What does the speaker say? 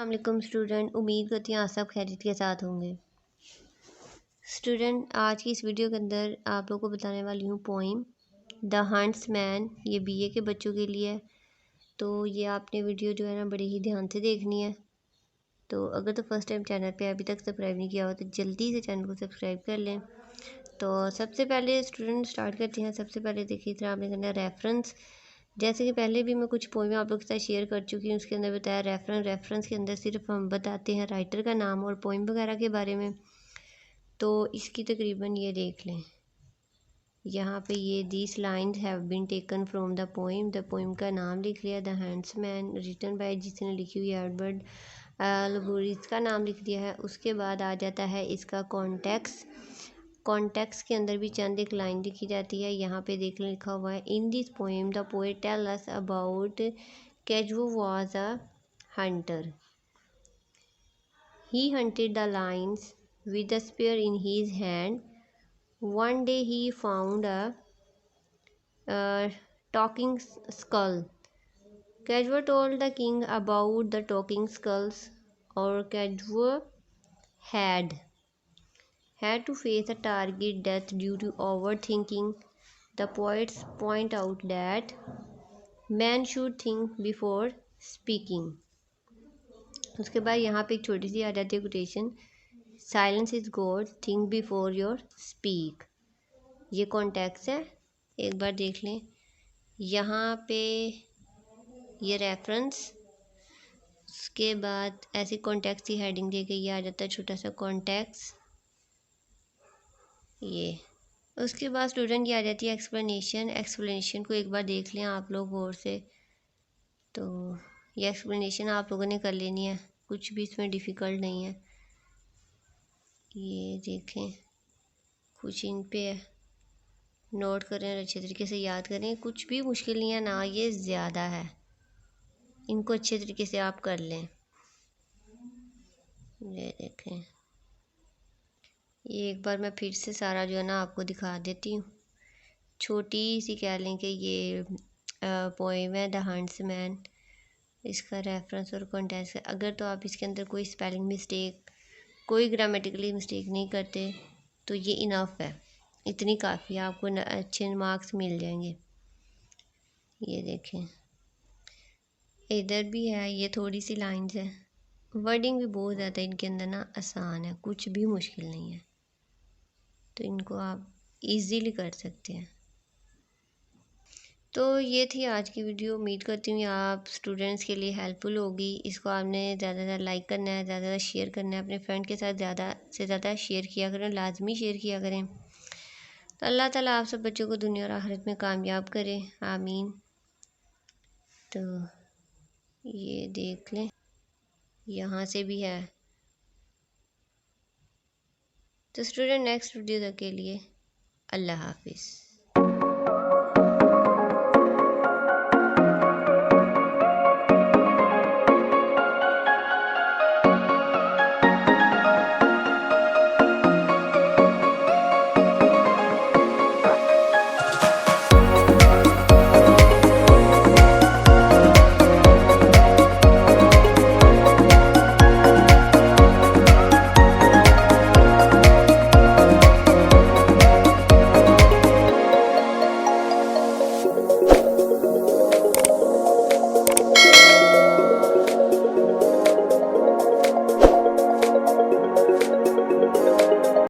अस्सलाम वालेकुम स्टूडेंट, उम्मीद करती हैं आप सब खैरियत के साथ होंगे। स्टूडेंट, आज की इस वीडियो के अंदर आप लोगों को बताने वाली हूँ पोइम द हंट्समैन। ये बीए के बच्चों के लिए है, तो ये आपने वीडियो जो है ना बड़े ही ध्यान से देखनी है। तो अगर तो फर्स्ट टाइम चैनल पे अभी तक सब्सक्राइब नहीं किया हो तो जल्दी से चैनल को सब्सक्राइब कर लें। तो सबसे पहले स्टूडेंट स्टार्ट करते हैं। सबसे पहले देखिए इधर आपने करना है रेफरेंस। जैसे कि पहले भी मैं कुछ पोएम आप लोगों के साथ शेयर कर चुकी हूँ, उसके अंदर बताया रेफरेंस के अंदर सिर्फ हम बताते हैं राइटर का नाम और पोएम वगैरह के बारे में। तो इसकी तकरीबन ये देख लें, यहाँ पे ये these lines have been taken from the poem का नाम लिख लिया, द हैंड्समैन रिटन बाय, जिसने लिखी हुई है एडवर्ड लोबोरी, इसका नाम लिख दिया है। उसके बाद आ जाता है इसका कॉन्टेक्स्ट के अंदर भी चंद एक लाइन लिखी जाती है। यहाँ पे देख लिखा हुआ है, in this poem the poet tell us about कैजुओ was a hunter, he hunted the lions with a spear in his hand. One day he found a talking skull. Quechua told the king about the talking skulls, or Quechua had to face a target death due to overthinking. The poets point out that man should think before speaking. उसके बाद यहाँ पे एक छोटी सी आ जाती है quotation, silence is God, think before your speak. ये context है, एक बार देख लें। यहाँ पे ये रेफरेंस, उसके बाद ऐसी कॉन्टेक्स्ट की हेडिंग दे के ये आ जाता है छोटा सा कॉन्टेक्स्ट। ये उसके बाद स्टूडेंट ये आ जाती है एक्सप्लेनेशन को एक बार देख लें आप लोग गौर से। तो ये एक्सप्लेनेशन आप लोगों ने कर लेनी है, कुछ भी इसमें डिफ़िकल्ट नहीं है। ये देखें, कुछ इन पे है, नोट करें और अच्छे तरीके से याद करें। कुछ भी मुश्किल नहीं है ना, ये ज़्यादा है, इनको अच्छे तरीके से आप कर लें। ये देखें, ये एक बार मैं फिर से सारा जो है ना आपको दिखा देती हूँ। छोटी सी कह लें कि ये पोएम है द हंट्समैन, इसका रेफरेंस और कॉन्टेक्स्ट है। अगर तो आप इसके अंदर कोई स्पेलिंग मिस्टेक, कोई ग्रामेटिकली मिस्टेक नहीं करते तो ये इनफ है, इतनी काफ़ी है, आपको अच्छे मार्क्स मिल जाएंगे। ये देखें, इधर भी है, ये थोड़ी सी लाइंस है, वर्डिंग भी बहुत ज़्यादा इनके अंदर ना आसान है, कुछ भी मुश्किल नहीं है, तो इनको आप इजीली कर सकते हैं। तो ये थी आज की वीडियो, उम्मीद करती हूँ आप स्टूडेंट्स के लिए हेल्पफुल होगी। इसको आपने ज़्यादा से ज़्यादा लाइक करना है, ज़्यादा से ज़्यादा शेयर करना है, अपने फ्रेंड के साथ ज़्यादा से ज़्यादा शेयर किया करें, लाजमी शेयर किया करें। तो अल्लाह ताला आप सब बच्चों को दुनिया और आखिरत में कामयाब करे, आमीन। तो ये देख लें, यहाँ से भी है। तो स्टूडेंट नेक्स्ट वीडियो तक के लिए अल्लाह हाफिज़।